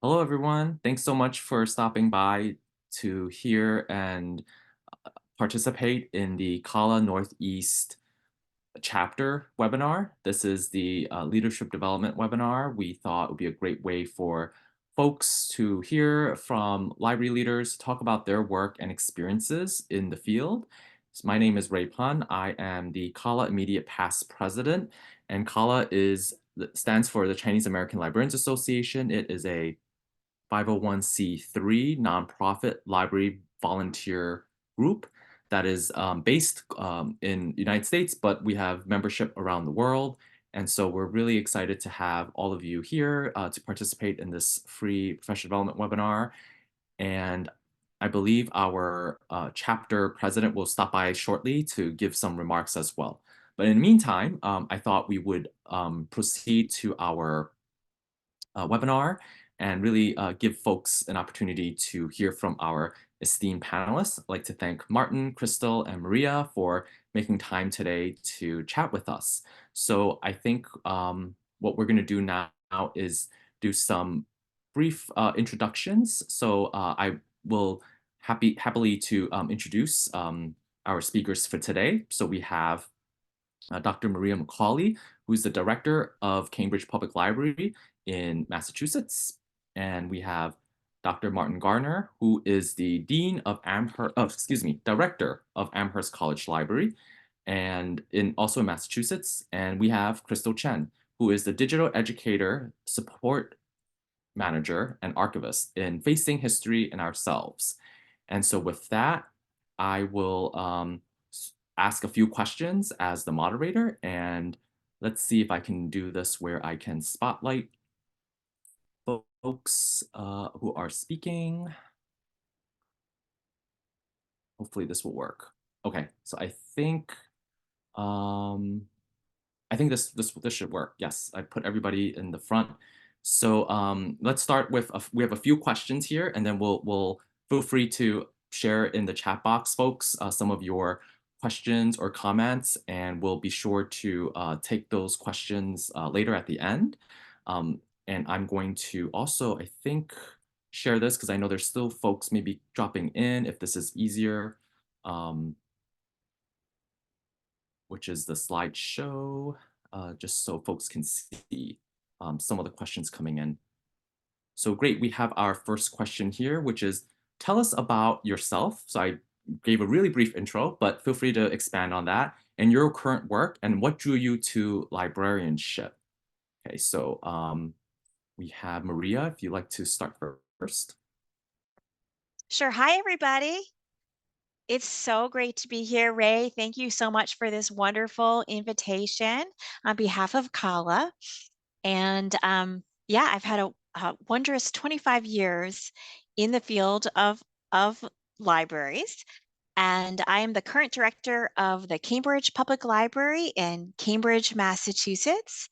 Hello, everyone. Thanks so much for stopping by to hear and participate in the CALA Northeast chapter webinar. This is the leadership development webinar. We thought it would be a great way for folks to hear from library leaders, talk about their work and experiences in the field. So my name is Ray Pun. I am the CALA Immediate Past President, and CALA stands for the Chinese American Librarians Association. It is a 501c3 nonprofit library volunteer group that is based in the United States, but we have membership around the world. And so we're really excited to have all of you here to participate in this free professional development webinar. And I believe our chapter president will stop by shortly to give some remarks as well. But in the meantime, I thought we would proceed to our webinar and really give folks an opportunity to hear from our esteemed panelists. I'd like to thank Martin, Crystal, and Maria for making time today to chat with us. So I think what we're going to do now is do some brief introductions. So I will happily to introduce our speakers for today. So we have Dr. Maria McCauley, who's the director of Cambridge Public Library in Massachusetts. And we have Dr. Martin Garnar, who is the dean of director of Amherst College Library, and also in Massachusetts. And we have Crystal Chen, who is the digital educator support manager and archivist in Facing History and Ourselves. And so with that, I will ask a few questions as the moderator, and let's see if I can do this where I can spotlight folks who are speaking. Hopefully this will work. Okay, so I think this should work. Yes, I put everybody in the front. So let's start with we have a few questions here, and then we'll feel free to share in the chat box, folks, some of your questions or comments, and we'll be sure to take those questions later at the end. And I'm going to also, I think, share this because I know there's still folks maybe dropping in if this is easier, which is the slideshow, just so folks can see some of the questions coming in. So great, we have our first question here, which is, tell us about yourself. So I gave a really brief intro, but feel free to expand on that and your current work and what drew you to librarianship. Okay, so we have Maria, if you'd like to start first. Sure. Hi, everybody. It's so great to be here, Ray. Thank you so much for this wonderful invitation on behalf of CALA. And yeah, I've had a wondrous 25 years in the field of libraries. And I am the current director of the Cambridge Public Library in Cambridge, Massachusetts.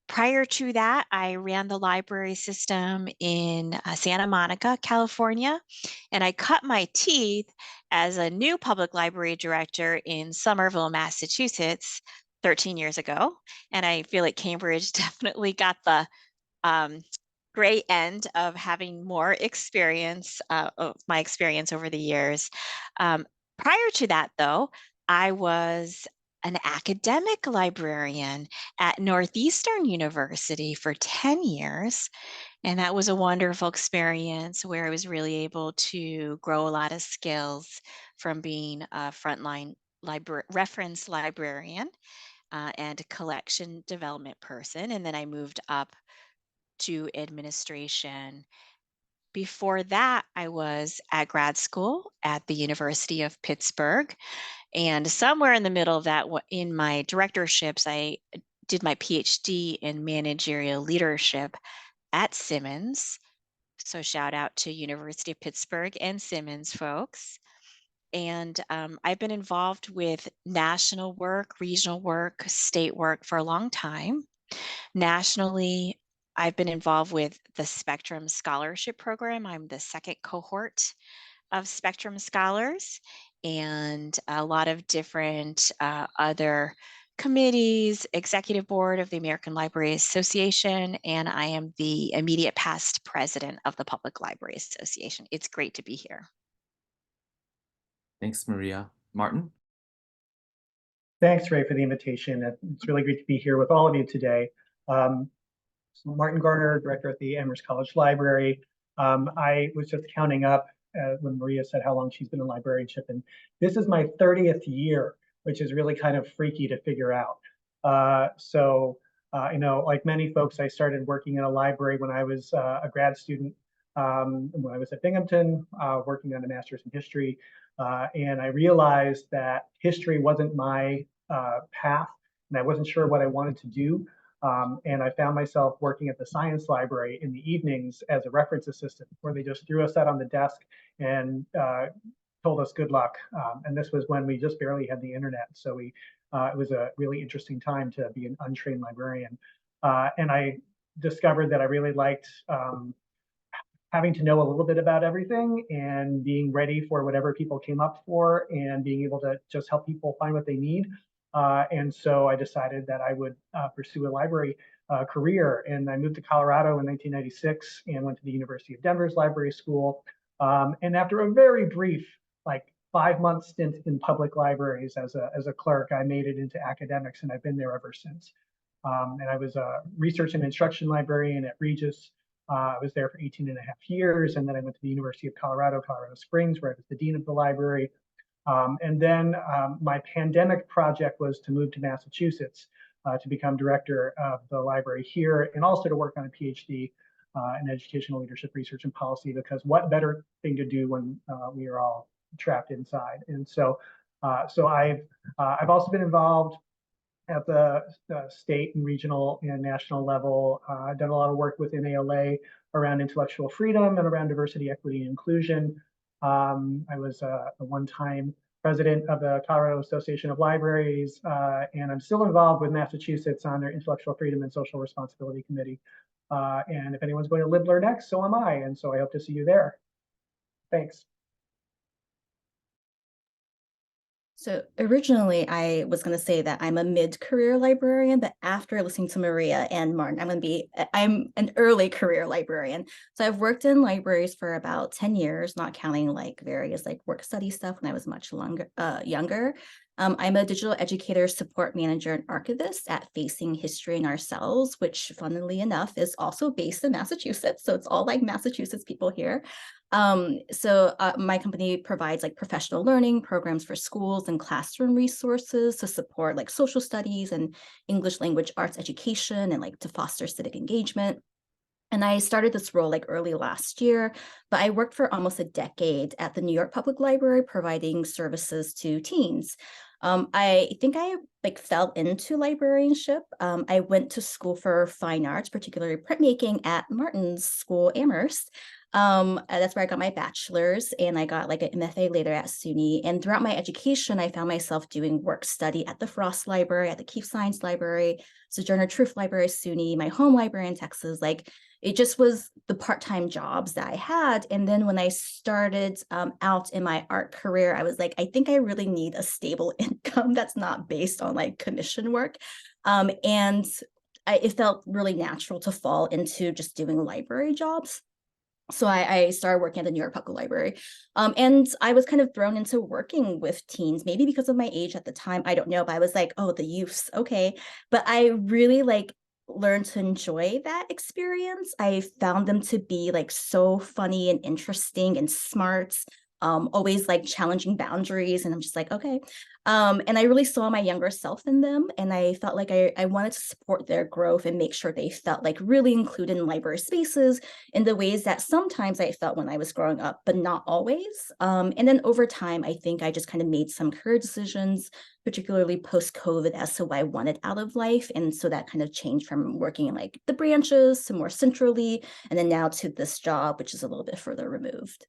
Prior to that, I ran the library system in Santa Monica, California, and I cut my teeth as a new public library director in Somerville, Massachusetts 13 years ago. And I feel like Cambridge definitely got the um, great end of having more experience of my experience over the years. Prior to that, though, I was an academic librarian at Northeastern University for 10 years. And that was a wonderful experience where I was really able to grow a lot of skills from being a frontline reference librarian and a collection development person. And then I moved up to administration. Before that, I was at grad school at the University of Pittsburgh. And somewhere in the middle of that, in my directorships, I did my PhD in managerial leadership at Simmons. So shout out to University of Pittsburgh and Simmons folks. And I've been involved with national work, regional work, state work for a long time. Nationally, I've been involved with the Spectrum Scholarship Program. I'm the second cohort of Spectrum Scholars and a lot of different other committees, executive board of the American Library Association, and I am the immediate past president of the Public Library Association. It's great to be here. Thanks, Maria. Martin? Thanks, Ray, for the invitation. It's really great to be here with all of you today. So Martin Garnar, director at the Amherst College Library. I was just counting up when Maria said how long she's been in librarianship, and this is my 30th year, which is really kind of freaky to figure out. You know, like many folks, I started working in a library when I was a grad student, when I was at Binghamton, working on a master's in history. And I realized that history wasn't my path, and I wasn't sure what I wanted to do. And I found myself working at the science library in the evenings as a reference assistant, where they just threw us out on the desk and told us good luck. And this was when we just barely had the internet. So it was a really interesting time to be an untrained librarian. And I discovered that I really liked having to know a little bit about everything and being ready for whatever people came up for and being able to just help people find what they need. And so I decided that I would pursue a library career. And I moved to Colorado in 1996 and went to the University of Denver's library school. And after a very brief, like 5-month stint in public libraries as a clerk, I made it into academics, and I've been there ever since. And I was a research and instruction librarian at Regis. I was there for 18 and a half years, and then I went to the University of Colorado Springs, where I was the dean of the library. And then my pandemic project was to move to Massachusetts to become director of the library here, and also to work on a PhD in educational leadership research and policy, because what better thing to do when we are all trapped inside? And so I've also been involved at the state and regional and national level. I've done a lot of work within ALA around intellectual freedom and around diversity, equity, and inclusion. I was a one-time president of the Colorado Association of Libraries, and I'm still involved with Massachusetts on their Intellectual Freedom and Social Responsibility Committee. And if anyone's going to LibLearnX, so am I, and so I hope to see you there. Thanks. So originally I was going to say that I'm a mid-career librarian, but after listening to Maria and Martin, I'm an early career librarian. So I've worked in libraries for about 10 years, not counting like various like work study stuff when I was much younger. I'm a digital educator support manager and archivist at Facing History and Ourselves, which funnily enough is also based in Massachusetts. So it's all like Massachusetts people here. My company provides like professional learning programs for schools and classroom resources to support like social studies and English language arts education and like to foster civic engagement. And I started this role like early last year, but I worked for almost a decade at the New York Public Library providing services to teens. I think I like fell into librarianship. I went to school for fine arts, particularly printmaking at Martin's school, Amherst. That's where I got my bachelor's, and I got like an MFA later at SUNY. And throughout my education, I found myself doing work study at the Frost Library, at the Keefe Science Library, Sojourner Truth Library, SUNY, my home library in Texas. Like it just was the part-time jobs that I had. And then when I started out in my art career, I was like, I think I really need a stable income that's not based on like commission work. It felt really natural to fall into just doing library jobs. So I started working at the New York Public Library. And I was kind of thrown into working with teens, maybe because of my age at the time. I don't know, but I was like, oh, the youths, okay. But I really like learned to enjoy that experience. I found them to be like so funny and interesting and smart, always like challenging boundaries. And I'm just like, okay. And I really saw my younger self in them. And I felt like I wanted to support their growth and make sure they felt like really included in library spaces in the ways that sometimes I felt when I was growing up, but not always. And then over time, I think I just kind of made some career decisions, particularly post-COVID, as to what I wanted out of life. And so that kind of changed from working in like the branches to more centrally, and then now to this job, which is a little bit further removed.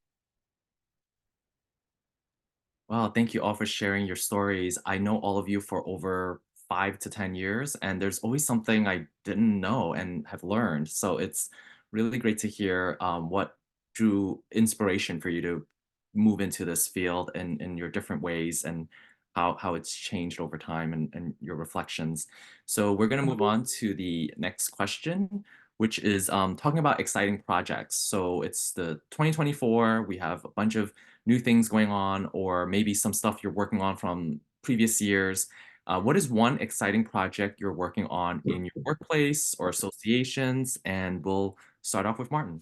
Wow, thank you all for sharing your stories. I know all of you for over 5 to 10 years, and there's always something I didn't know and have learned. So it's really great to hear what drew inspiration for you to move into this field in your different ways. And how it's changed over time and your reflections. So we're going to move on to the next question, which is talking about exciting projects. So it's the 2024, we have a bunch of new things going on, or maybe some stuff you're working on from previous years. What is one exciting project you're working on in your workplace or associations? And we'll start off with Martin.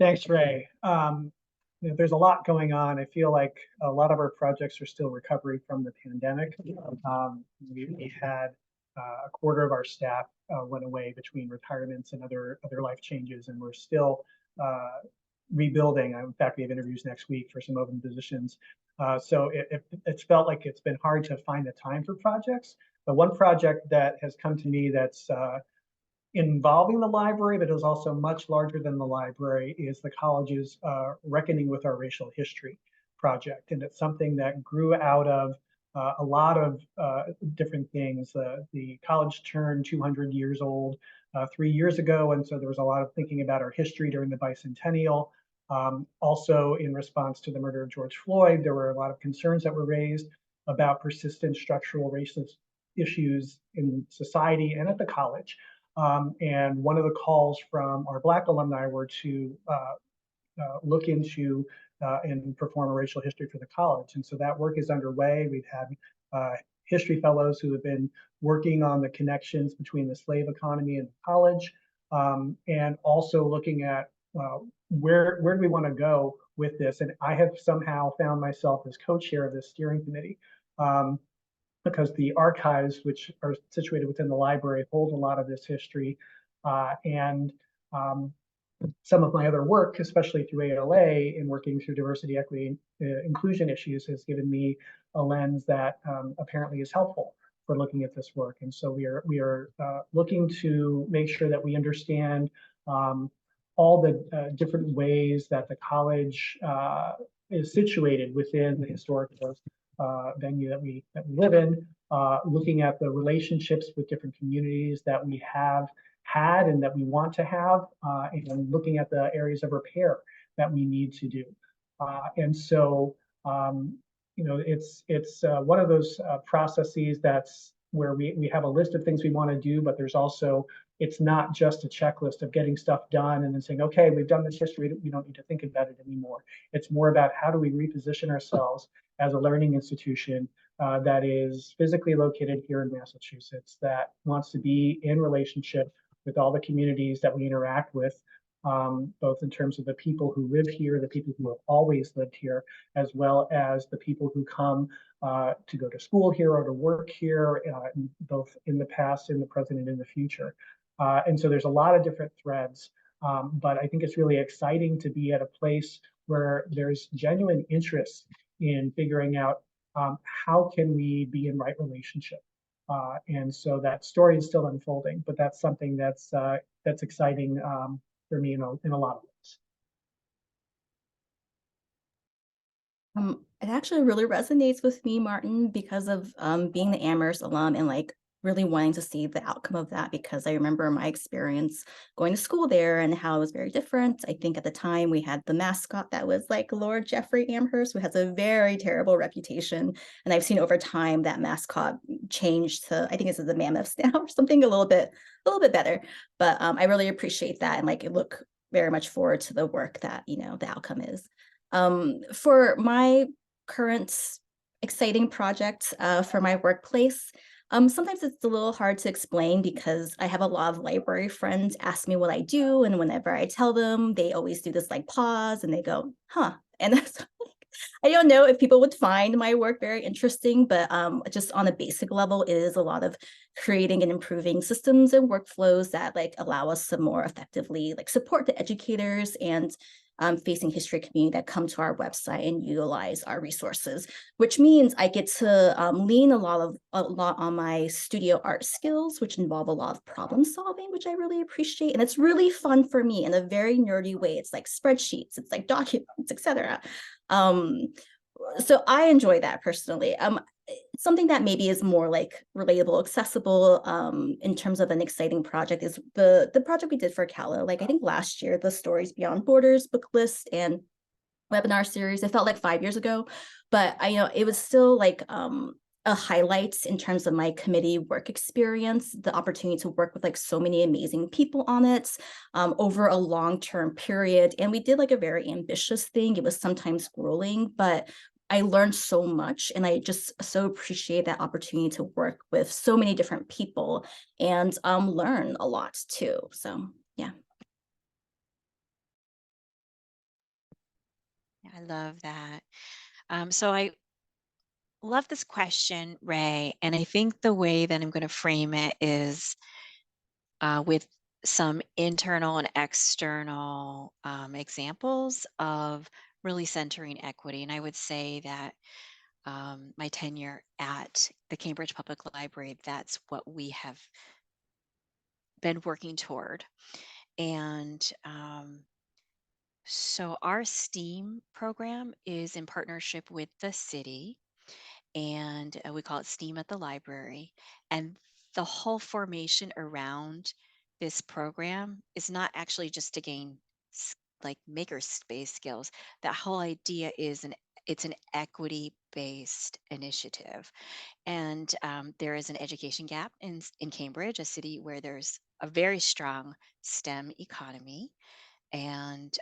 Thanks, Ray. There's a lot going on. I feel like a lot of our projects are still recovering from the pandemic. We had a quarter of our staff went away between retirements and other life changes, and we're still rebuilding. In fact, we have interviews next week for some open positions. So it's felt like it's been hard to find the time for projects. But one project that has come to me that's involving the library, but is also much larger than the library, is the college's Reckoning with Our Racial History project. And it's something that grew out of a lot of different things. The college turned 200 years old 3 years ago, and so there was a lot of thinking about our history during the bicentennial. Also, in response to the murder of George Floyd, there were a lot of concerns that were raised about persistent structural racist issues in society and at the college. And one of the calls from our Black alumni were to look into and perform a racial history for the college. And so that work is underway. We've had history fellows who have been working on the connections between the slave economy and the college, and also looking at where do we want to go with this. And I have somehow found myself as co-chair of this steering committee. Because the archives, which are situated within the library, hold a lot of this history. And some of my other work, especially through ALA in working through diversity, equity, inclusion issues, has given me a lens that apparently is helpful for looking at this work. And so we are looking to make sure that we understand all the different ways that the college is situated within the historic venue that we live in, looking at the relationships with different communities that we have had and that we want to have, and looking at the areas of repair that we need to do. And so, it's one of those processes that's where we have a list of things we want to do, but there's also, it's not just a checklist of getting stuff done and then saying, okay, we've done this history, we don't need to think about it anymore. It's more about how do we reposition ourselves as a learning institution that is physically located here in Massachusetts, that wants to be in relationship with all the communities that we interact with, both in terms of the people who live here, the people who have always lived here, as well as the people who come to go to school here or to work here, both in the past, in the present, and in the future. And so there's a lot of different threads, but I think it's really exciting to be at a place where there's genuine interest in figuring out how can we be in right relationship. And so that story is still unfolding, but that's something that's exciting for me in a lot of ways. It actually really resonates with me, Martin, because of being the Amherst alum and like really wanting to see the outcome of that, because I remember my experience going to school there and how it was very different. I think at the time we had the mascot that was like Lord Jeffrey Amherst, who has a very terrible reputation. And I've seen over time that mascot changed to, I think it's the Mammoths now or something a little bit better. But I really appreciate that, and like I look very much forward to the work that, the outcome is. For my current exciting project for my workplace, sometimes it's a little hard to explain because I have a lot of library friends ask me what I do, and whenever I tell them, they always do this like pause and they go, huh? And that's I don't know if people would find my work very interesting, but just on a basic level, it is a lot of creating and improving systems and workflows that like allow us to more effectively like support the educators and facing history community that come to our website and utilize our resources, which means I get to lean a lot on my studio art skills, which involve a lot of problem solving, which I really appreciate. And it's really fun for me in a very nerdy way. It's like spreadsheets, it's like documents, etc. So I enjoy that personally. Something that maybe is more like relatable, accessible in terms of an exciting project is the project we did for CALA. Like I think last year, the Stories Beyond Borders book list and webinar series. It felt like 5 years ago, but it was still like a highlight in terms of my committee work experience, the opportunity to work with like so many amazing people on it over a long-term period. And we did like a very ambitious thing. It was sometimes grueling, but I learned so much, and I just so appreciate that opportunity to work with so many different people and learn a lot too. So yeah. I love that. So I love this question, Ray, and I think the way that I'm going to frame it is with some internal and external examples of really centering equity. And I would say that my tenure at the Cambridge Public Library, that's what we have been working toward. And so our STEAM program is in partnership with the city, and we call it STEAM at the library. And the whole formation around this program is not actually just to gain like maker space skills. The whole idea is it's an equity based initiative, and there is an education gap in Cambridge, a city where there's a very strong STEM economy, and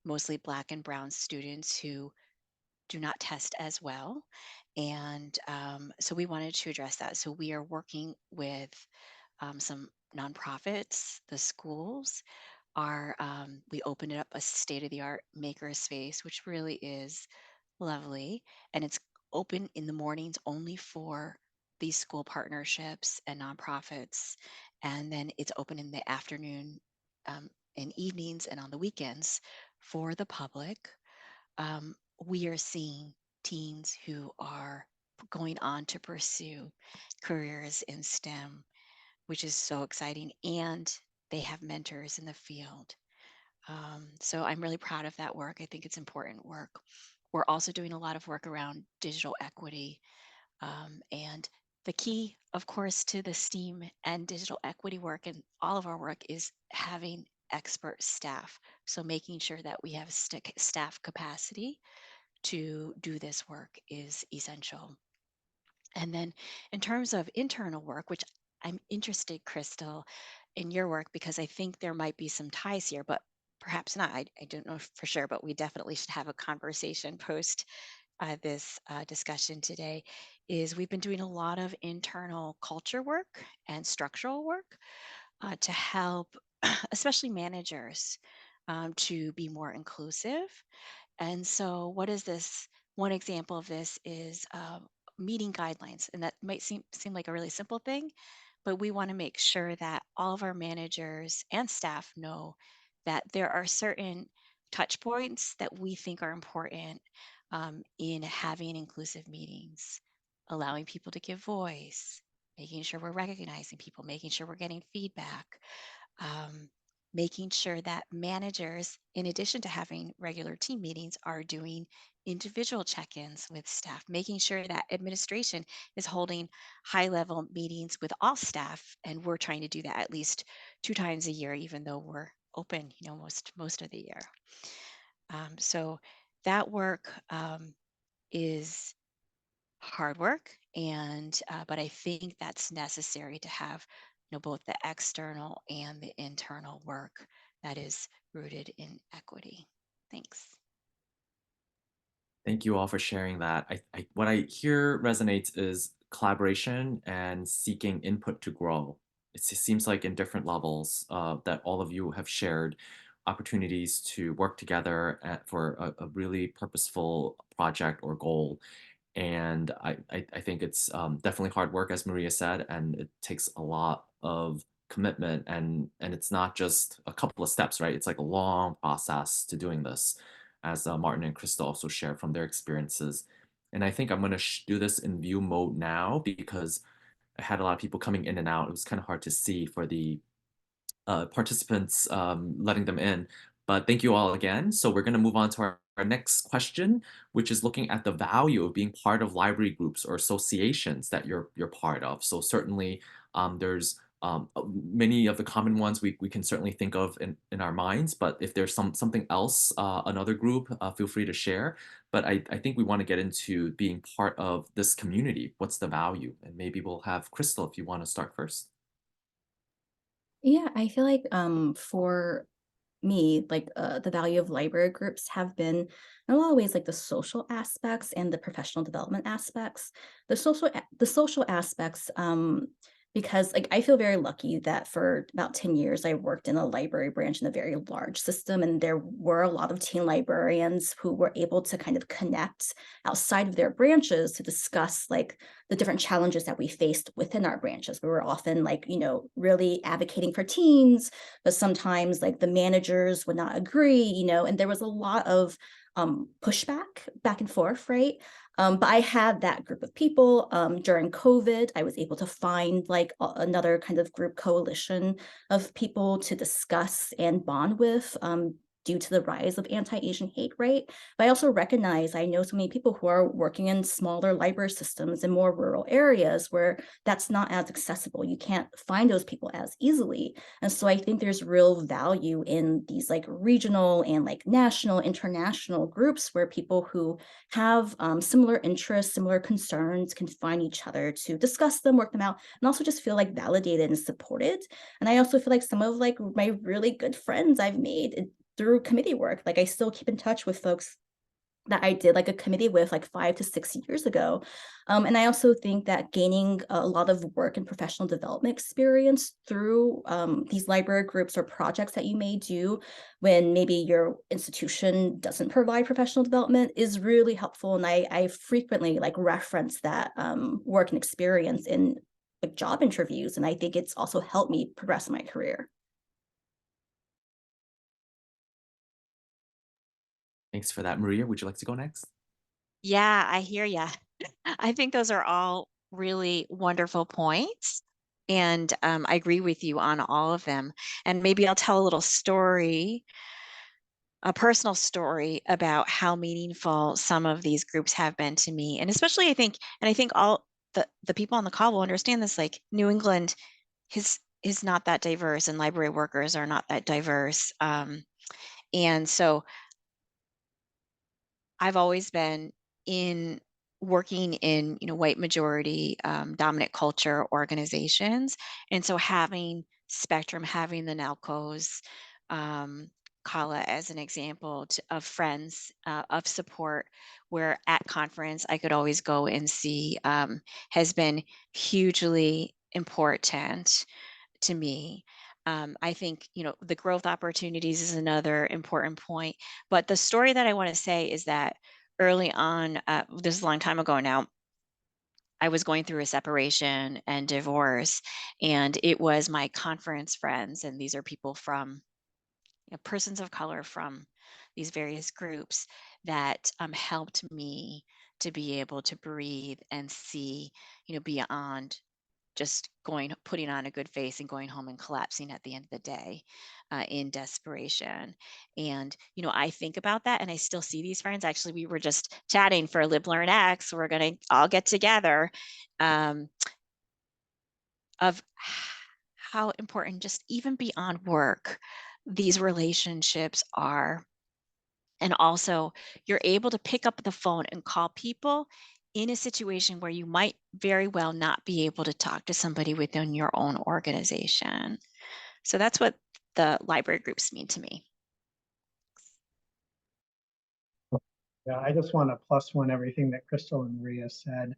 mostly Black and Brown students who do not test as well. And so we wanted to address that. So we are working with some nonprofits, the schools are, we opened up a state of the art maker space, which really is lovely. And it's open in the mornings only for these school partnerships and nonprofits. And then it's open in the afternoon and evenings and on the weekends for the public. We are seeing teens who are going on to pursue careers in STEM, which is so exciting. And they have mentors in the field. So I'm really proud of that work. I think it's important work. We're also doing a lot of work around digital equity. And the key, of course, to the STEAM and digital equity work and all of our work is having expert staff. So making sure that we have staff capacity to do this work is essential. And then in terms of internal work, which I'm interested, Crystal, in your work, because I think there might be some ties here, but perhaps not. I don't know for sure, but we definitely should have a conversation post this discussion today. Is we've been doing a lot of internal culture work and structural work to help, especially managers, to be more inclusive. And so, what is this? One example of this is meeting guidelines, and that might seem like a really simple thing, but we want to make sure that all of our managers and staff know that there are certain touch points that we think are important in having inclusive meetings, allowing people to give voice, making sure we're recognizing people, making sure we're getting feedback, um, making sure that managers, in addition to having regular team meetings, are doing individual check-ins with staff, making sure that administration is holding high-level meetings with all staff, and we're trying to do that at least 2 times a year, even though we're open, most of the year. So that work is hard work, and but I think that's necessary to have both the external and the internal work that is rooted in equity. Thanks. Thank you all for sharing that. What I hear resonates is collaboration and seeking input to grow. It seems like in different levels that all of you have shared opportunities to work together for a really purposeful project or goal. And I think it's definitely hard work, as Maria said, and it takes a lot of commitment, and it's not just a couple of steps, right? It's like a long process to doing this, as Martin and Krista also shared from their experiences. And I think I'm going to do this in view mode now because I had a lot of people coming in and out. It was kind of hard to see for the participants, letting them in. But thank you all again. So we're going to move on to our next question, which is looking at the value of being part of library groups or associations that you're part of. So certainly there's Many of the common ones we can certainly think of in our minds, but if there's something else, another group, feel free to share. But I think we want to get into being part of this community. What's the value? And maybe we'll have Crystal if you want to start first. Yeah, I feel like for me, like the value of library groups have been in a lot of ways like the social aspects and the professional development aspects. The social aspects, because like I feel very lucky that for about 10 years I worked in a library branch in a very large system, and there were a lot of teen librarians who were able to kind of connect outside of their branches to discuss like the different challenges that we faced within our branches. We were often like, you know, really advocating for teens, but sometimes like the managers would not agree, you know, and there was a lot of pushback back and forth, right? But I had that group of people. During COVID, I was able to find like another kind of group coalition of people to discuss and bond with, due to the rise of anti-Asian hate, right? But I also recognize I know so many people who are working in smaller library systems in more rural areas where that's not as accessible. You can't find those people as easily. And so I think there's real value in these like regional and like national, international groups where people who have similar interests, similar concerns can find each other to discuss them, work them out, and also just feel like validated and supported. And I also feel like some of like my really good friends I've made through committee work, like I still keep in touch with folks that I did like a committee with like 5 to 6 years ago. And I also think that gaining a lot of work and professional development experience through these library groups or projects that you may do when maybe your institution doesn't provide professional development is really helpful. And I frequently like reference that work and experience in like job interviews. And I think it's also helped me progress in my career. Thanks for that. Maria, would you like to go next? Yeah, I hear ya. I think those are all really wonderful points. And I agree with you on all of them. And maybe I'll tell a little story, a personal story about how meaningful some of these groups have been to me. And especially I think all the people on the call will understand this, like New England is not that diverse and library workers are not that diverse. And so I've always been in working in, you know, white majority dominant culture organizations. And so having Spectrum, having the NALCOs, CALA as an example of friends, of support, where at conference I could always go and see, has been hugely important to me. I think, you know, the growth opportunities is another important point. But the story that I want to say is that early on, this is a long time ago now, I was going through a separation and divorce, and it was my conference friends, and these are people from, you know, persons of color from these various groups that helped me to be able to breathe and see, you know, beyond just putting on a good face and going home and collapsing at the end of the day in desperation. And, you know, I think about that and I still see these friends. Actually, we were just chatting for Live Learn X. We're going to all get together, um, of how important, just even beyond work, these relationships are. And also, you're able to pick up the phone and call people in a situation where you might very well not be able to talk to somebody within your own organization. So that's what the library groups mean to me. Yeah, I just want to plus one everything that Crystal and Maria said.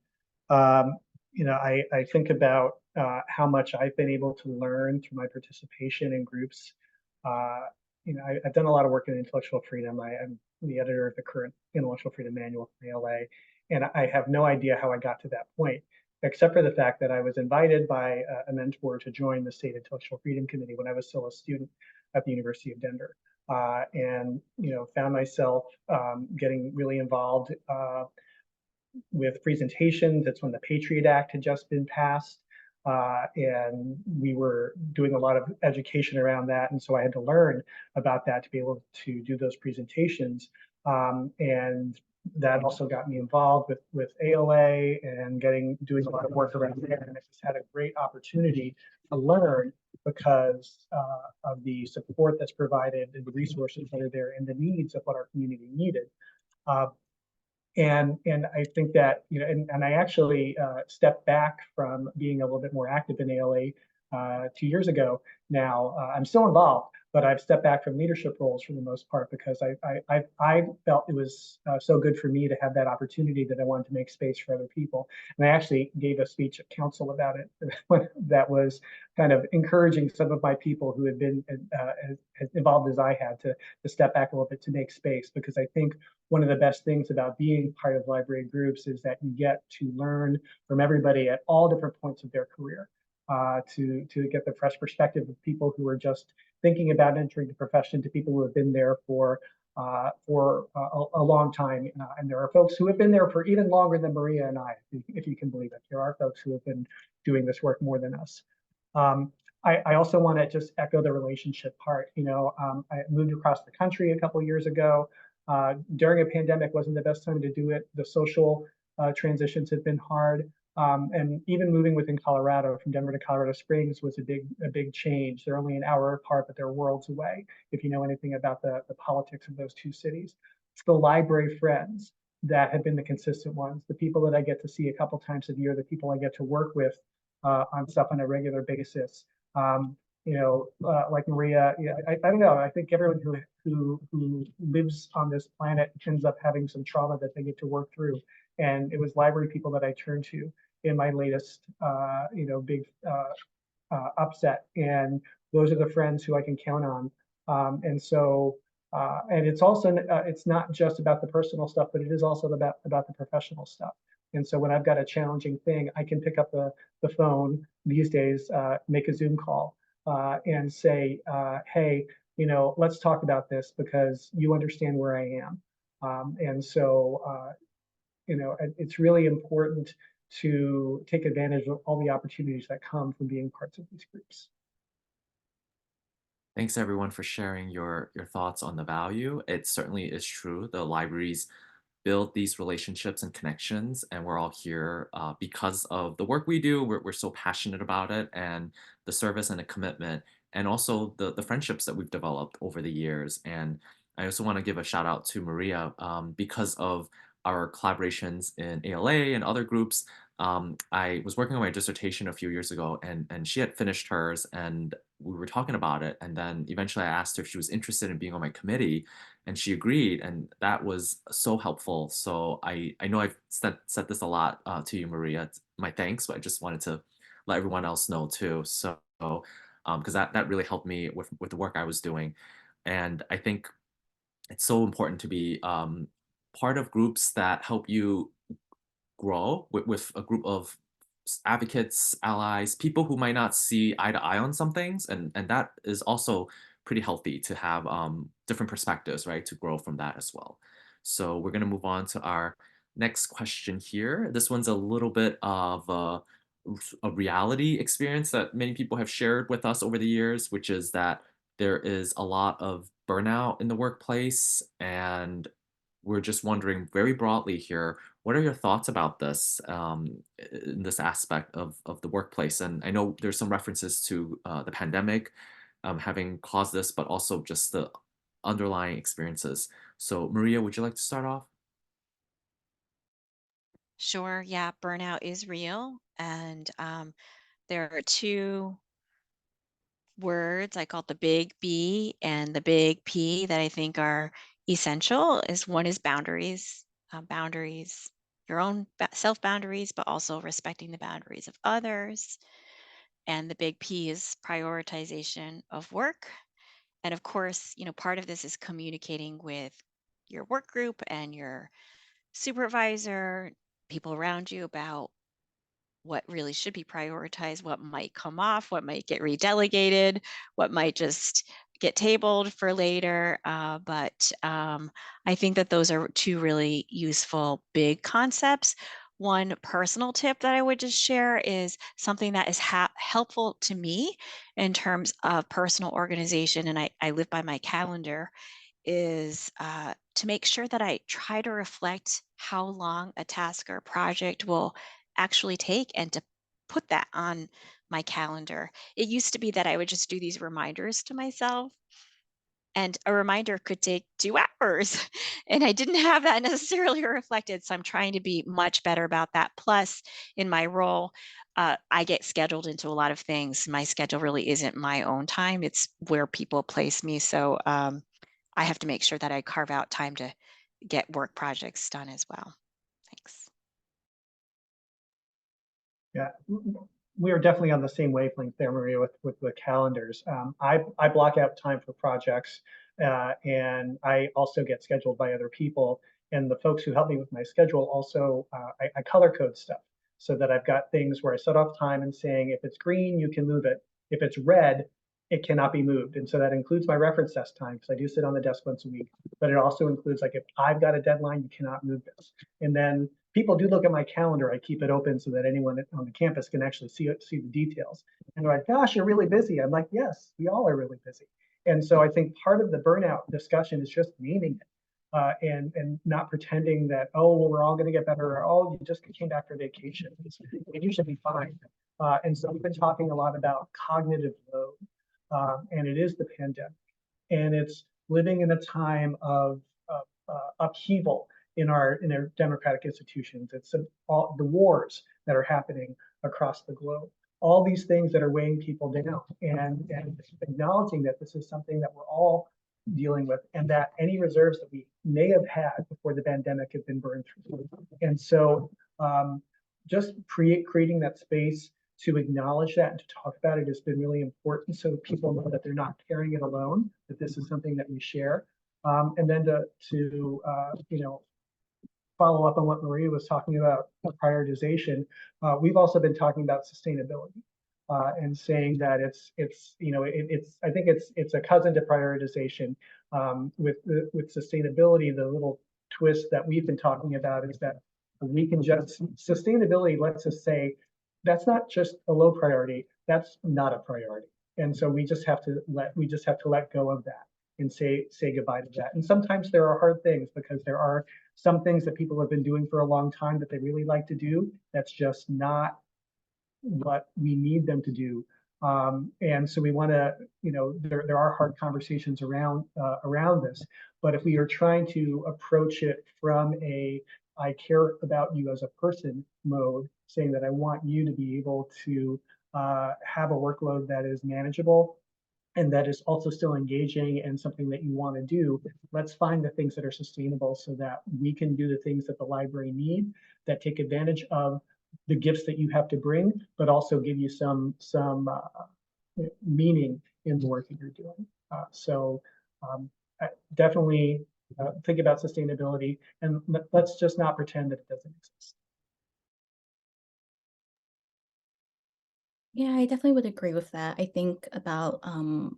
Um, you know, I think about how much I've been able to learn through my participation in groups. Uh, you know, I've done a lot of work in intellectual freedom. I'm the editor of the current Intellectual Freedom Manual from ALA, and I have no idea how I got to that point, except for the fact that I was invited by a mentor to join the State Intellectual Freedom Committee when I was still a student at the University of Denver. And you know, found myself getting really involved with presentations. That's when the Patriot Act had just been passed, and we were doing a lot of education around that. And so I had to learn about that to be able to do those presentations. And that also got me involved with ALA and doing a lot of work around there. And I just had a great opportunity to learn because of the support that's provided and the resources that are there and the needs of what our community needed. Uh, and I think that, and I actually stepped back from being a little bit more active in ALA 2 years ago. Now I'm still involved, but I've stepped back from leadership roles for the most part because I felt it was so good for me to have that opportunity that I wanted to make space for other people. And I actually gave a speech at council about it that was kind of encouraging some of my people who had been as involved as I had to step back a little bit to make space, because I think one of the best things about being part of library groups is that you get to learn from everybody at all different points of their career, to get the fresh perspective of people who are just thinking about entering the profession to people who have been there for a long time. And there are folks who have been there for even longer than Maria and I, if you can believe it. There are folks who have been doing this work more than us. I also want to just echo the relationship part. I moved across the country a couple of years ago. During a pandemic wasn't the best time to do it. The social transitions have been hard. And even moving within Colorado, from Denver to Colorado Springs, was a big change. They're only an hour apart, but they're worlds away, if you know anything about the politics of those two cities. It's the library friends that have been the consistent ones, the people that I get to see a couple times a year, the people I get to work with on stuff on a regular basis. Like Maria, I don't know. I think everyone who lives on this planet ends up having some trauma that they get to work through. And it was library people that I turned to in my latest, big upset. And those are the friends who I can count on. And it's also, it's not just about the personal stuff, but it is also about the professional stuff. And so when I've got a challenging thing, I can pick up the phone these days, make a Zoom call, and say, hey, let's talk about this because you understand where I am. It's really important to take advantage of all the opportunities that come from being parts of these groups. Thanks everyone for sharing your thoughts on the value. It certainly is true. The libraries build these relationships and connections, and we're all here because of the work we do. We're so passionate about it, and the service and the commitment, and also the friendships that we've developed over the years. And I also want to give a shout out to Maria because of our collaborations in ALA and other groups. I was working on my dissertation a few years ago, and she had finished hers, and we were talking about it. And then eventually I asked her if she was interested in being on my committee, and she agreed, and that was so helpful. So I know I've said this a lot to you, Maria. It's my thanks, but I just wanted to let everyone else know too. So because that really helped me with the work I was doing. And I think it's so important to be part of groups that help you grow with a group of advocates, allies, people who might not see eye to eye on some things, and that is also pretty healthy to have different perspectives, right, to grow from that as well. So we're going to move on to our next question here. This one's a little bit of a reality experience that many people have shared with us over the years, which is that there is a lot of burnout in the workplace, and we're just wondering very broadly here, what are your thoughts about this, in this aspect of the workplace? And I know there's some references to the pandemic having caused this, but also just the underlying experiences. So Maria, would you like to start off? Sure. Yeah, burnout is real. And there are two words I call it the big B and the big P that I think are essential. Is one is boundaries, boundaries, your own self boundaries, but also respecting the boundaries of others. And the big P is prioritization of work. And of course, part of this is communicating with your work group and your supervisor, people around you about what really should be prioritized, what might come off, what might get redelegated, what might just get tabled for later. But I think that those are two really useful big concepts. One personal tip that I would just share is something that is helpful to me in terms of personal organization, and I live by my calendar, is to make sure that I try to reflect how long a task or project will actually take and to put that on my calendar. It used to be that I would just do these reminders to myself, and a reminder could take 2 hours. And I didn't have that necessarily reflected. So I'm trying to be much better about that. Plus, in my role, I get scheduled into a lot of things. My schedule really isn't my own time, it's where people place me. So I have to make sure that I carve out time to get work projects done as well. Thanks. Yeah, we are definitely on the same wavelength there, Maria, with the calendars. I block out time for projects, and I also get scheduled by other people. And the folks who help me with my schedule also, I color code stuff so that I've got things where I set off time and saying, if it's green, you can move it. If it's red, it cannot be moved. And so that includes my reference desk time, because I do sit on the desk once a week. But it also includes, like, if I've got a deadline, you cannot move this. And then people do look at my calendar. I keep it open so that anyone on the campus can actually see the details. And they're like, gosh, you're really busy. I'm like, yes, we all are really busy. And so I think part of the burnout discussion is just naming it. And not pretending that, oh, well, we're all going to get better, or oh, you just came back from vacation. And you should be fine. And so we've been talking a lot about cognitive load, and it is the pandemic, and it's living in a time of upheaval in our democratic institutions. It's all the wars that are happening across the globe. All these things that are weighing people down, and acknowledging that this is something that we're all dealing with, and that any reserves that we may have had before the pandemic have been burned through. And so just creating that space to acknowledge that and to talk about it has been really important, so people know that they're not carrying it alone, that this is something that we share. And then to you know, follow up on what Maria was talking about, prioritization. We've also been talking about sustainability, and saying that it's I think it's a cousin to prioritization. With sustainability, the little twist that we've been talking about is that we can just, sustainability lets us say that's not just a low priority, that's not a priority. And so we just have to let go of that and say goodbye to that. And sometimes there are hard things, because there are some things that people have been doing for a long time that they really like to do. That's just not what we need them to do. And so we want to, there are hard conversations around this. But if we are trying to approach it from a I care about you as a person mode, saying that I want you to be able to have a workload that is manageable and that is also still engaging and something that you want to do, let's find the things that are sustainable so that we can do the things that the library need, that take advantage of the gifts that you have to bring, but also give you some meaning in the work that you're doing. So definitely think about sustainability, and let's just not pretend that it doesn't exist. Yeah, I definitely would agree with that. I think about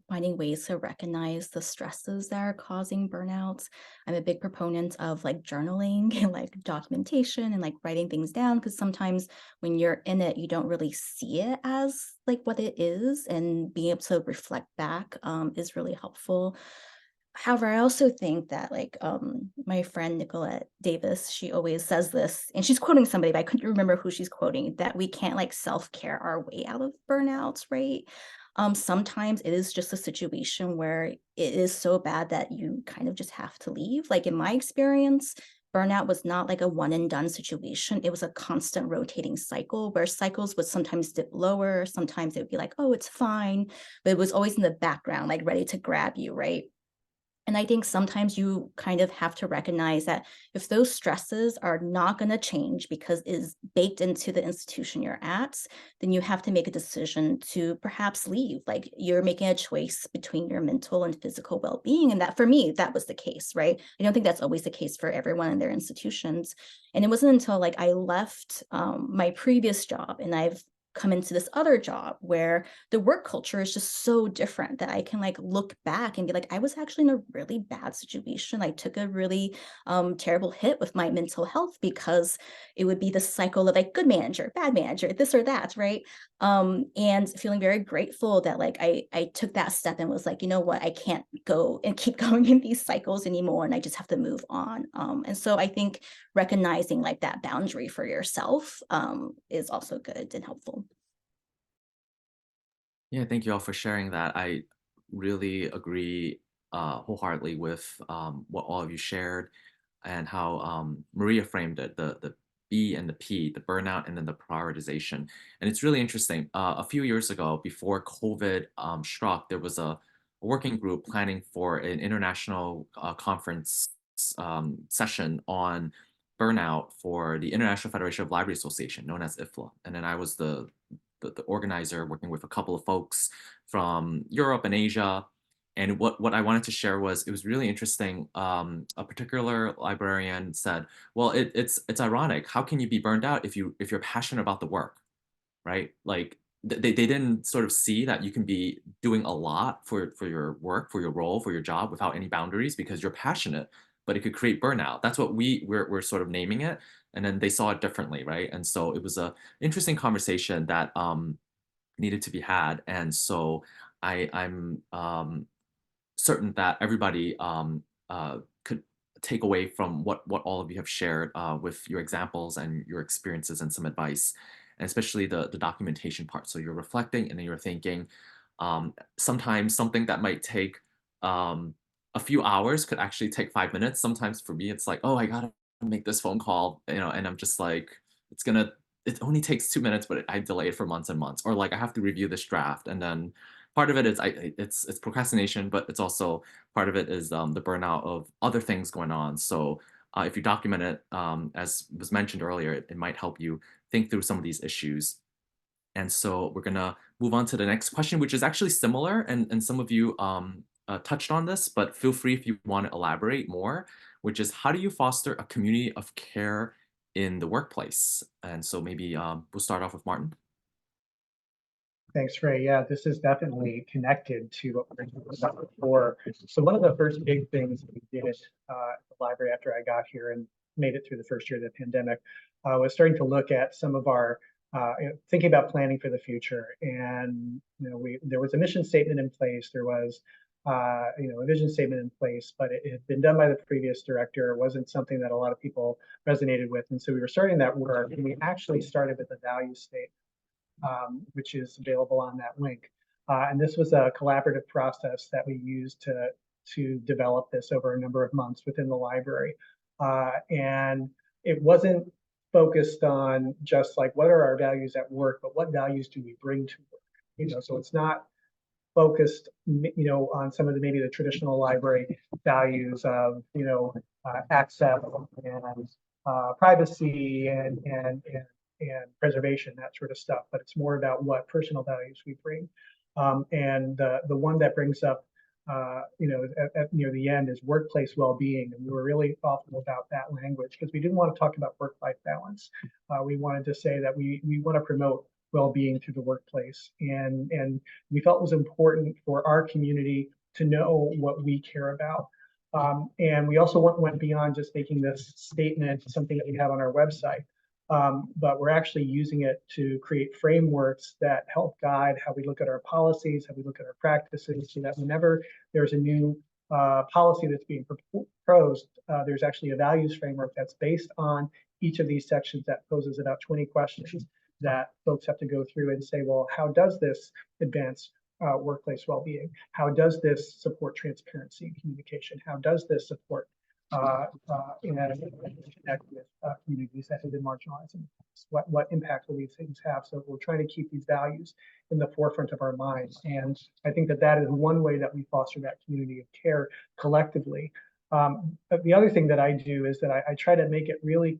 finding ways to recognize the stresses that are causing burnouts. I'm a big proponent of like journaling and like documentation and like writing things down, because sometimes when you're in it, you don't really see it as like what it is, and being able to reflect back is really helpful. However, I also think that like my friend Nicolette Davis, she always says this, and she's quoting somebody, but I couldn't remember who she's quoting, that we can't like self-care our way out of burnouts, right? Sometimes it is just a situation where it is so bad that you kind of just have to leave. Like in my experience, burnout was not like a one and done situation. It was a constant rotating cycle where cycles would sometimes dip lower. Sometimes it would be like, oh, it's fine. But it was always in the background, like ready to grab you, right? And I think sometimes you kind of have to recognize that if those stresses are not going to change because it is baked into the institution you're at, then you have to make a decision to perhaps leave. Like you're making a choice between your mental and physical well-being. And that for me, that was the case, right? I don't think that's always the case for everyone in their institutions. And it wasn't until like I left my previous job and I've come into this other job where the work culture is just so different that I can like look back and be like, I was actually in a really bad situation. I took a really terrible hit with my mental health because it would be the cycle of like good manager, bad manager, this or that, right? And feeling very grateful that like I took that step and was like, you know what, I can't go and keep going in these cycles anymore, and I just have to move on. And so I think recognizing like that boundary for yourself is also good and helpful. Yeah, thank you all for sharing that. I really agree wholeheartedly with what all of you shared and how Maria framed it, the B and the P, the burnout and then the prioritization. And it's really interesting. A few years ago, before COVID struck, there was a working group planning for an international conference session on burnout for the International Federation of Library Association, known as IFLA. And then I was the organizer working with a couple of folks from Europe and Asia. And what I wanted to share was it was really interesting. A particular librarian said, "Well, it's ironic. How can you be burned out if you're passionate about the work, right? Like they didn't sort of see that you can be doing a lot for your work, for your role, for your job without any boundaries because you're passionate, but it could create burnout. That's what we're sort of naming it, and then they saw it differently, right? And so it was a interesting conversation that needed to be had, and so I'm certain that everybody could take away from what all of you have shared with your examples and your experiences and some advice, and especially the documentation part. So you're reflecting and then you're thinking. Sometimes something that might take a few hours could actually take 5 minutes. Sometimes for me, it's like, oh, I gotta make this phone call, and I'm just like, it's gonna. It only takes 2 minutes, but I delay it for months and months. Or like I have to review this draft, and then part of it is it's procrastination, but it's also part of it is the burnout of other things going on. So if you document it, as was mentioned earlier, it might help you think through some of these issues. And so we're gonna move on to the next question, which is actually similar, and some of you touched on this, but feel free if you want to elaborate more, which is how do you foster a community of care in the workplace? And so maybe we'll start off with Martin. Thanks, Ray. Yeah, this is definitely connected to what we were talking about before. So one of the first big things we did at the library after I got here and made it through the first year of the pandemic was starting to look at some of our thinking about planning for the future. And there was a mission statement in place. There was a vision statement in place, but it had been done by the previous director. It wasn't something that a lot of people resonated with, and so we were starting that work. And we actually started with a value statement. Which is available on that link. And this was a collaborative process that we used to develop this over a number of months within the library. And it wasn't focused on just like what are our values at work, but what values do we bring to work? So it's not focused, on some of maybe the traditional library values of, access and privacy and preservation, that sort of stuff. But it's more about what personal values we bring. And the one that brings up, at near the end is workplace well-being. And we were really thoughtful about that language because we didn't want to talk about work-life balance. We wanted to say that we want to promote well-being through the workplace. And we felt it was important for our community to know what we care about. And we also went beyond just making this statement something that we have on our website. But we're actually using it to create frameworks that help guide how we look at our policies, how we look at our practices, so that whenever there's a new policy that's being proposed, there's actually a values framework that's based on each of these sections that poses about 20 questions that folks have to go through and say, well, how does this advance workplace well-being? How does this support transparency and communication? How does this support connect with communities that have been marginalized in the past? What impact will these things have? So we're trying to keep these values in the forefront of our minds. And I think that is one way that we foster that community of care collectively. But the other thing that I do is that I try to make it really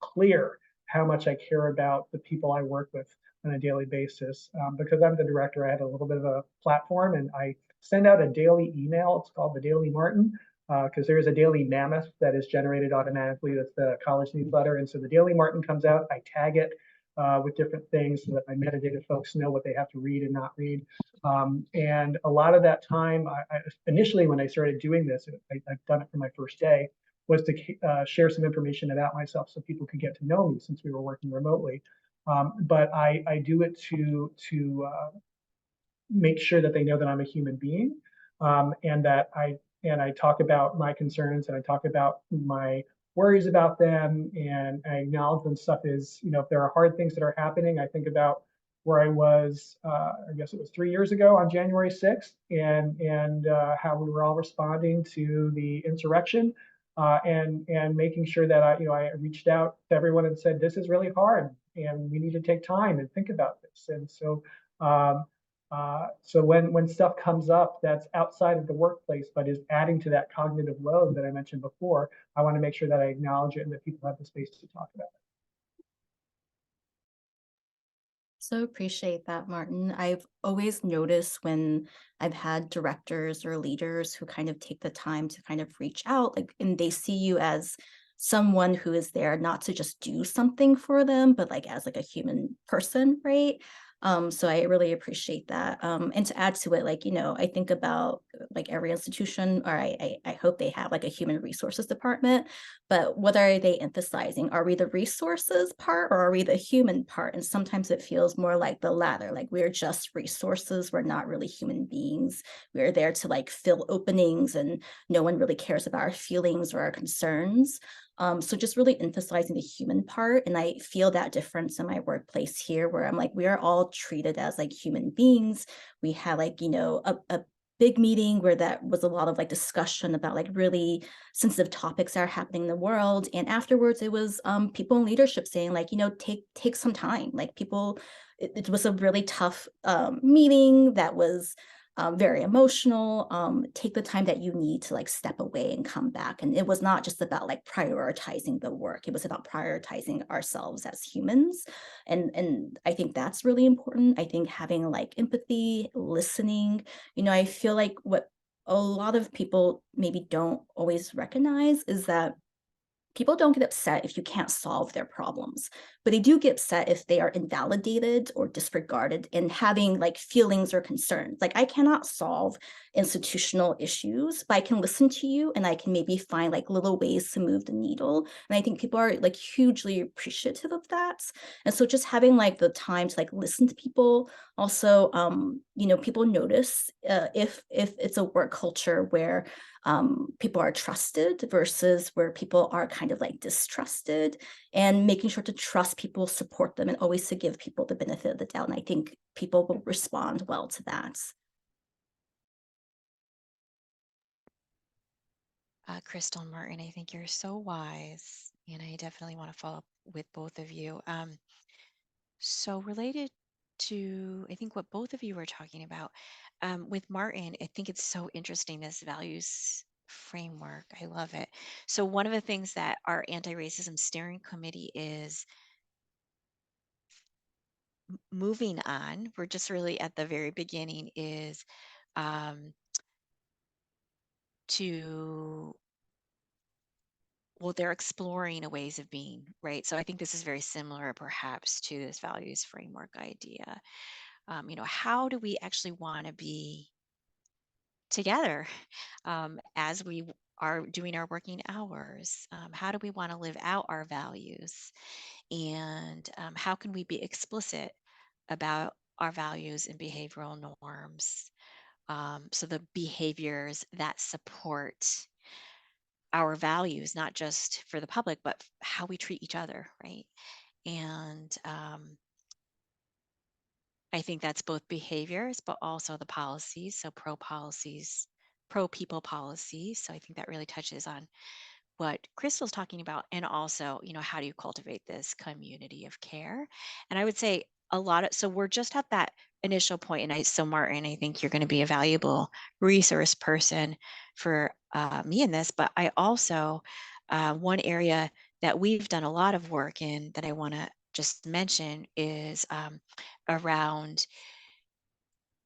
clear how much I care about the people I work with on a daily basis. Because I'm the director, I have a little bit of a platform and I send out a daily email. It's called the Daily Martin, because there is a daily mammoth that is generated automatically. That's the college newsletter. And so the Daily Martin comes out, I tag it with different things so that my metadata folks know what they have to read and not read. And a lot of that time, initially when I started doing this, I've done it for my first day, was to share some information about myself so people could get to know me since we were working remotely. But I do it to make sure that they know that I'm a human being, and that I talk about my concerns and I talk about my worries about them, and I acknowledge when stuff is, if there are hard things that are happening. I think about where I was, I guess it was 3 years ago on January 6th, and how we were all responding to the insurrection, and making sure that I reached out to everyone and said, this is really hard, and we need to take time and think about this. And so. So when stuff comes up that's outside of the workplace but is adding to that cognitive load that I mentioned before, I want to make sure that I acknowledge it and that people have the space to talk about it. So appreciate that, Martin. I've always noticed when I've had directors or leaders who kind of take the time to kind of reach out, like, and they see you as someone who is there not to just do something for them, but like as like a human person, right? So I really appreciate that. And to add to it, like, I think about like every institution, or I hope they have like a human resources department, but what are they emphasizing? Are we the resources part or are we the human part? And sometimes it feels more like the latter, like we're just resources. We're not really human beings. We're there to like fill openings and no one really cares about our feelings or our concerns. So just really emphasizing the human part. And I feel that difference in my workplace here, where I'm like, we are all treated as like human beings. We had like, a big meeting where that was a lot of like discussion about like really sensitive topics that are happening in the world. And afterwards it was people in leadership saying like, take some time. Like people, it was a really tough meeting that was very emotional. Take the time that you need to like step away and come back. And it was not just about like prioritizing the work. It was about prioritizing ourselves as humans. And I think that's really important. I think having like empathy, listening, I feel like what a lot of people maybe don't always recognize is that people don't get upset if you can't solve their problems, but they do get upset if they are invalidated or disregarded and having like feelings or concerns. Like I cannot solve institutional issues, but I can listen to you and I can maybe find like little ways to move the needle. And I think people are like hugely appreciative of that. And so just having like the time to like listen to people. Also, people notice if it's a work culture where people are trusted versus where people are kind of like distrusted, and making sure to trust people, support them, and always to give people the benefit of the doubt. And I think people will respond well to that. Crystal and Martin, I think you're so wise, and I definitely want to follow up with both of you. So related to, I think what both of you were talking about, with Martin, I think it's so interesting, this values framework. I love it. So one of the things that our anti-racism steering committee is moving on, we're just really at the very beginning, is um, to well, they're exploring a ways of being, right? So I think this is very similar perhaps to this values framework idea. How do we actually want to be together as we are doing our working hours? How do we want to live out our values? And how can we be explicit about our values and behavioral norms? So the behaviors that support our values, not just for the public, but how we treat each other, right? And I think that's both behaviors, but also the policies. So pro policies, pro people policies. So I think that really touches on what Crystal's talking about. And also, how do you cultivate this community of care? And I would say so we're just at that initial point. So Martin, I think you're going to be a valuable resource person for me in this, but I also, one area that we've done a lot of work in that I want to just mention is around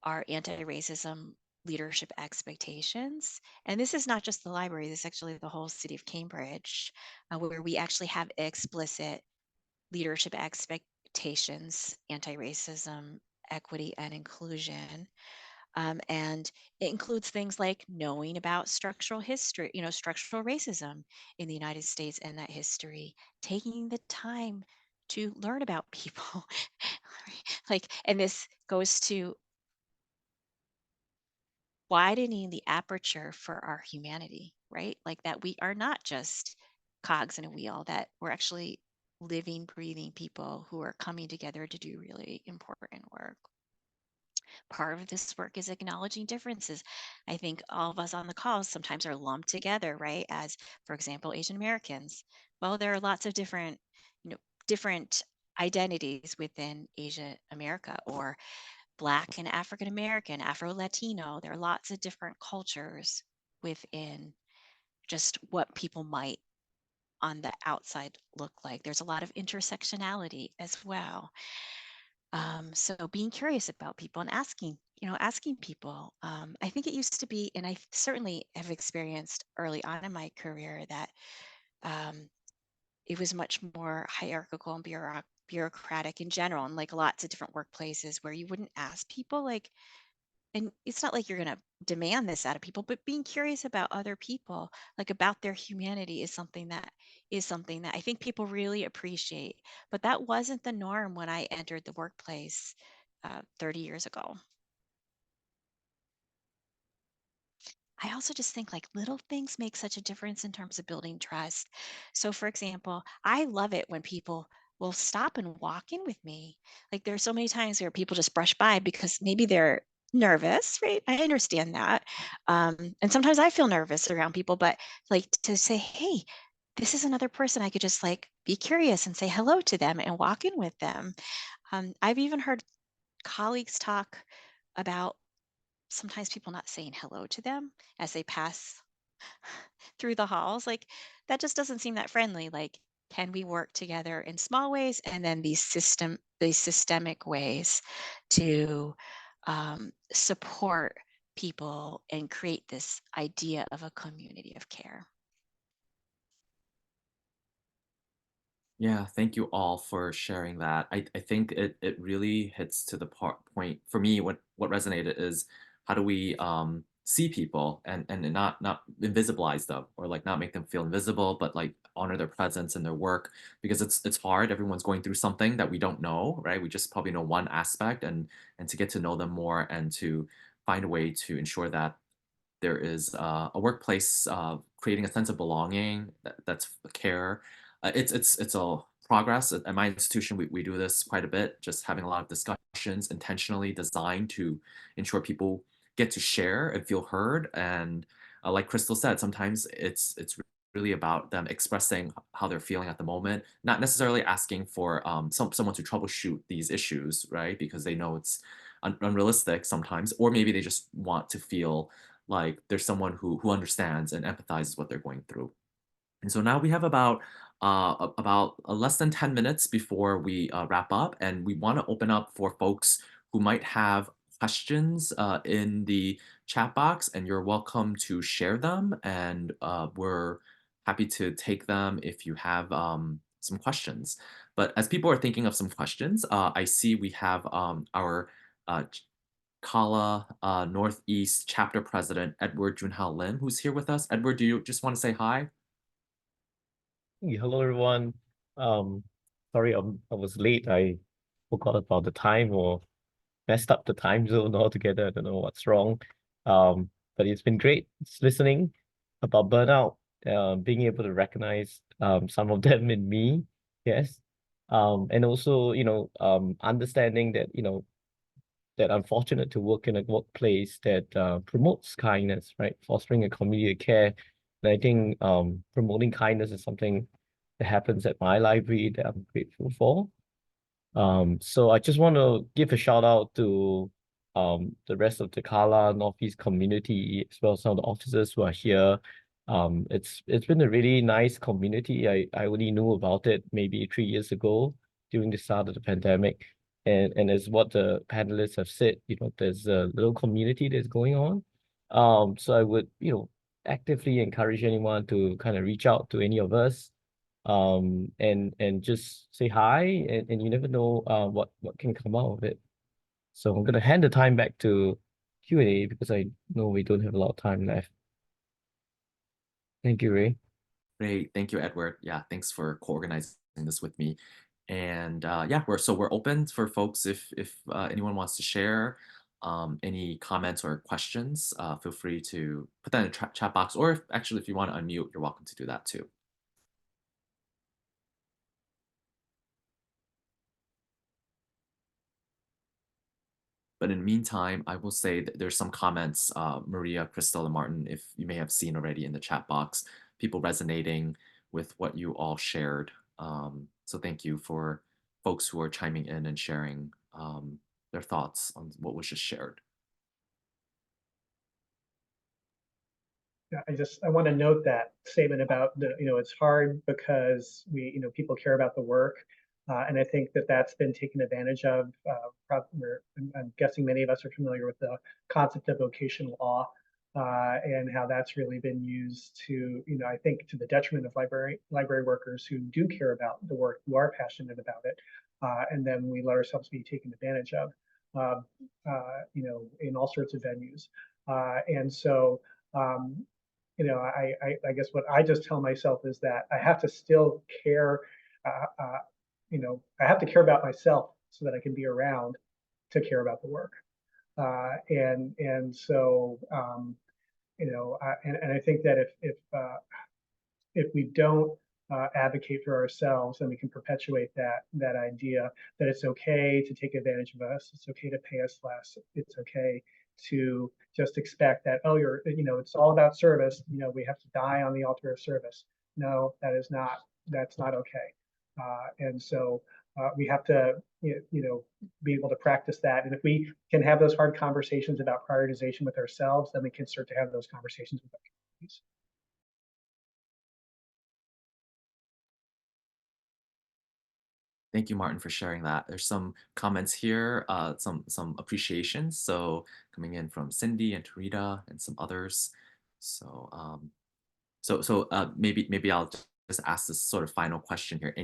our anti-racism leadership expectations. And this is not just the library, this is actually the whole city of Cambridge, where we actually have explicit leadership expectations, anti-racism, equity, and inclusion. And it includes things like knowing about structural history, structural racism in the United States and that history, taking the time to learn about people. And this goes to widening the aperture for our humanity, right? Like that we are not just cogs in a wheel, that we're actually living, breathing people who are coming together to do really important work. Part of this work is acknowledging differences. I think all of us on the call sometimes are lumped together, right? As, for example, Asian Americans. Well, there are lots of different identities within Asia America, or Black and African American, Afro Latino. There are lots of different cultures within just what people might on the outside look like. There's a lot of intersectionality as well. So being curious about people and asking people. I think it used to be, and I certainly have experienced early on in my career, that um, it was much more hierarchical and bureaucratic in general, and like lots of different workplaces where you wouldn't ask people, like, and it's not like you're going to demand this out of people, but being curious about other people, like about their humanity, is something that I think people really appreciate. But that wasn't the norm when I entered the workplace 30 years ago. I also just think like little things make such a difference in terms of building trust. So, for example, I love it when people will stop and walk in with me. Like there's so many times where people just brush by because maybe they're nervous, right? I understand that. And sometimes I feel nervous around people, but like to say, hey, this is another person, I could just like be curious and say hello to them and walk in with them. I've even heard colleagues talk about sometimes people not saying hello to them as they pass through the halls. Like that just doesn't seem that friendly. Like, can we work together in small ways and then these systemic ways to support people and create this idea of a community of care? Yeah, thank you all for sharing that. I think it really hits to the point for me. What resonated is how do we see people and not invisibilize them, or like not make them feel invisible, but like honor their presence and their work, because it's hard. Everyone's going through something that we don't know, right? We just probably know one aspect, and to get to know them more and to find a way to ensure that there is a workplace creating a sense of belonging that's care. It's a progress. At my institution, we do this quite a bit, just having a lot of discussions intentionally designed to ensure people get to share and feel heard. And like Crystal said, sometimes it's really about them expressing how they're feeling at the moment, not necessarily asking for someone to troubleshoot these issues, right? Because they know it's unrealistic sometimes, or maybe they just want to feel like there's someone who understands and empathizes what they're going through. And so now we have about less than 10 minutes before we wrap up, and we want to open up for folks who might have questions in the chat box, and you're welcome to share them, and we're happy to take them if you have some questions. But as people are thinking of some questions, I see we have our uh, CALA Northeast Chapter President, Edward Junhao Lim, who's here with us. Edward, do you just want to say hi? Hey, hello everyone. Sorry, I was late. I forgot about the time or messed up the time zone altogether. I don't know what's wrong. But it's been great listening about burnout, being able to recognize some of them in me. Yes. And also, understanding that, that I'm fortunate to work in a workplace that promotes kindness, right? Fostering a community of care. And I think promoting kindness is something that happens at my library that I'm grateful for. So I just want to give a shout out to the rest of the CALA Northeast community, as well as some of the officers who are here. It's been a really nice community. I only knew about it maybe 3 years ago during the start of the pandemic. And as what the panelists have said, there's a little community that's going on. So I would, actively encourage anyone to kind of reach out to any of us. and just say hi, and you never know what can come out of it. So I'm gonna hand the time back to Q&A because I know we don't have a lot of time left. Thank you, Ray. Great. Thank you, Edward. Yeah, thanks for co-organizing this with me. And yeah, we're open for folks if anyone wants to share any comments or questions, feel free to put that in the chat box, or if you want to unmute, you're welcome to do that too. But in the meantime, I will say that there's some comments, Maria, Crystal, and Martin, if you may have seen already in the chat box, people resonating with what you all shared. So thank you for folks who are chiming in and sharing their thoughts on what was just shared. Yeah, I want to note that statement about it's hard because people care about the work, and I think that that's been taken advantage of. I'm guessing many of us are familiar with the concept of vocational law, and how that's really been used to I think to the detriment of library workers who do care about the work, who are passionate about it, and then we let ourselves be taken advantage of, in all sorts of venues, and so. I guess what I just tell myself is that I have to still care, I have to care about myself so that I can be around to care about the work. And so, and I think that if we don't advocate for ourselves, then we can perpetuate that idea that it's okay to take advantage of us. It's okay to pay us less. It's okay to just expect that, oh, it's all about service. We have to die on the altar of service. No, that's not okay. And so we have to, be able to practice that. And if we can have those hard conversations about prioritization with ourselves, then we can start to have those conversations with our communities. Thank you, Martin, for sharing that. There's some comments here, some appreciations. So coming in from Cindy and Tarita and some others. So maybe I'll just ask this sort of final question here.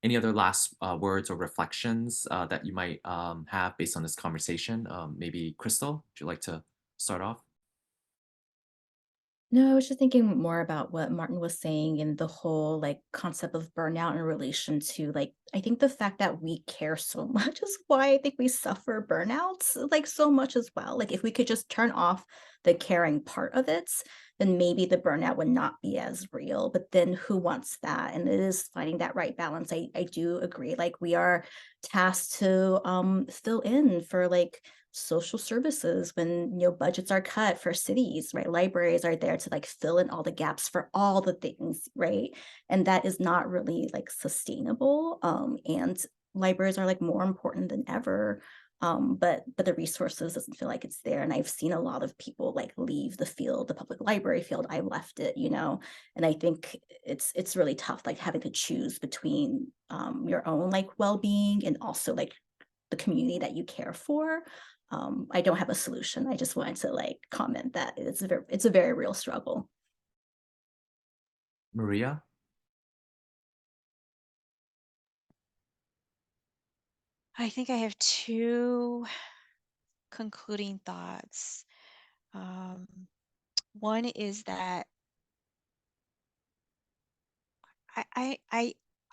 Any other last words or reflections that you might have based on this conversation? Maybe Crystal, would you like to start off? No, I was just thinking more about what Martin was saying and the whole like concept of burnout in relation to like, I think the fact that we care so much is why I think we suffer burnouts like so much as well. Like if we could just turn off the caring part of it, then maybe the burnout would not be as real. But then who wants that? And it is finding that right balance. I do agree. Like we are tasked to fill in for like social services when budgets are cut for cities, right? Libraries are there to like fill in all the gaps for all the things, right? And that is not really like sustainable, and libraries are like more important than ever, but the resources doesn't feel like it's there. And I've seen a lot of people like leave the field, the public library field. I left it, and I think it's really tough, like having to choose between your own like well-being and also like the community that you care for. I don't have a solution. I just wanted to like comment that it's a very real struggle. Maria? I think I have two concluding thoughts. One is that I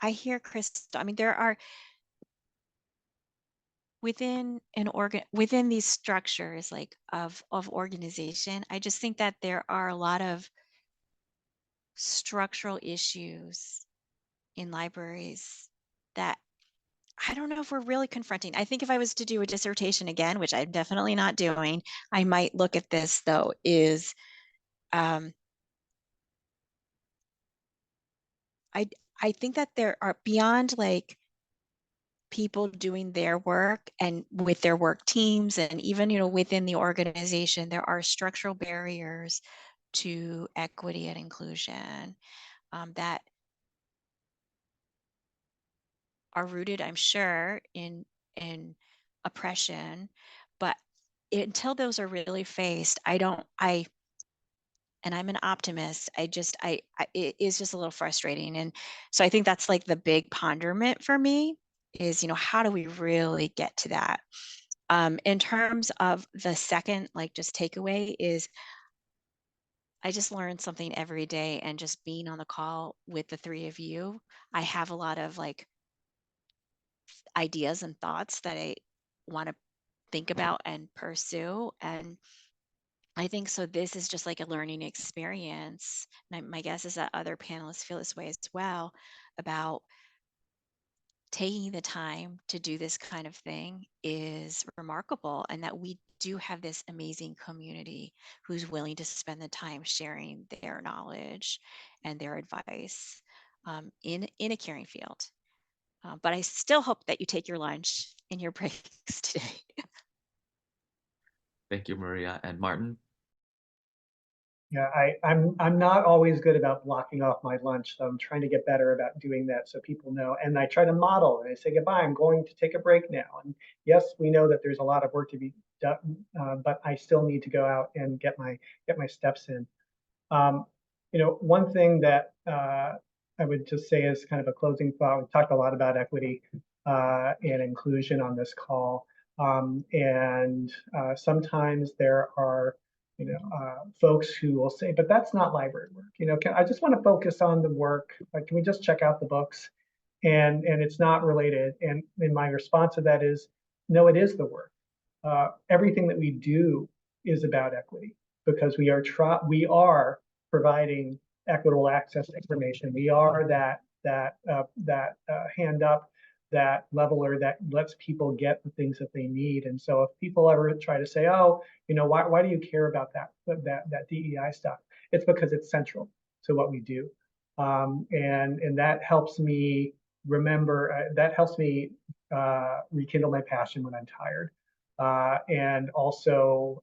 hear Crystal. I mean, there are within these structures like of organization. I just think that there are a lot of structural issues in libraries that I don't know if we're really confronting. I think if I was to do a dissertation again, which I'm definitely not doing, I might look at this though, is I think that there are beyond like people doing their work and with their work teams and even within the organization, there are structural barriers to equity and inclusion that are rooted, I'm sure, in oppression. But until those are really faced, and I'm an optimist. It is just a little frustrating. And so I think that's like the big ponderment for me is, how do we really get to that? In terms of the second, like just takeaway is I just learned something every day, and just being on the call with the three of you, I have a lot of like ideas and thoughts that I want to think about and pursue. And I think so. This is just like a learning experience. And my guess is that other panelists feel this way as well about taking the time to do this kind of thing is remarkable, and that we do have this amazing community who's willing to spend the time sharing their knowledge and their advice in a caring field. But I still hope that you take your lunch in your breaks today. Thank you, Maria and Martin. Yeah, I'm not always good about blocking off my lunch, so I'm trying to get better about doing that so people know. And I try to model, and I say, goodbye, I'm going to take a break now. And yes, we know that there's a lot of work to be done, but I still need to go out and get my steps in. One thing that I would just say is kind of a closing thought. We've talked a lot about equity and inclusion on this call. And sometimes there are folks who will say, but that's not library work. I just want to focus on the work. Like, can we just check out the books? And it's not related. And my response to that is, no, it is the work. Everything that we do is about equity, because we are providing equitable access to information. We are that hand up, that leveler that lets people get the things that they need. And so if people ever try to say, oh, why do you care about that DEI stuff? It's because it's central to what we do. And that helps me remember, that helps me rekindle my passion when I'm tired. And also,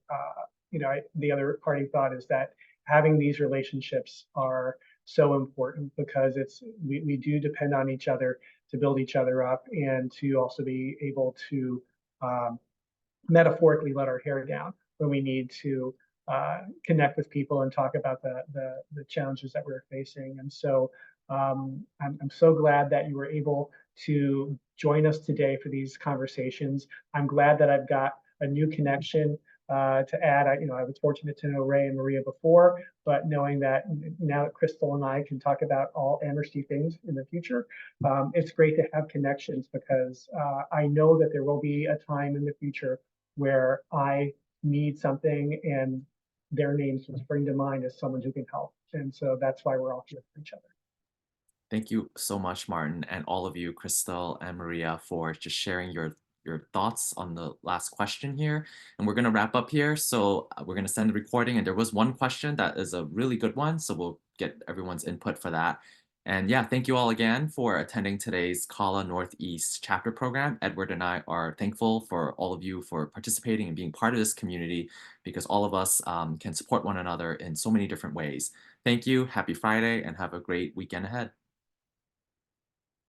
the other parting thought is that having these relationships are so important, because we do depend on each other to build each other up, and to also be able to metaphorically let our hair down when we need to connect with people and talk about the challenges that we're facing. And so I'm so glad that you were able to join us today for these conversations. I'm glad that I've got a new connection to add. I was fortunate to know Ray and Maria before, but knowing that now that Crystal and I can talk about all Amhersty things in the future, it's great to have connections, because I know that there will be a time in the future where I need something and their names will spring to mind as someone who can help. And so that's why we're all here for each other. Thank you so much, Martin, and all of you, Crystal and Maria, for just sharing your thoughts on the last question here. And we're going to wrap up here. So we're going to send the recording. And there was one question that is a really good one. So we'll get everyone's input for that. And yeah, thank you all again for attending today's CALA Northeast chapter program. Edward and I are thankful for all of you for participating and being part of this community, because all of us can support one another in so many different ways. Thank you. Happy Friday, and have a great weekend ahead.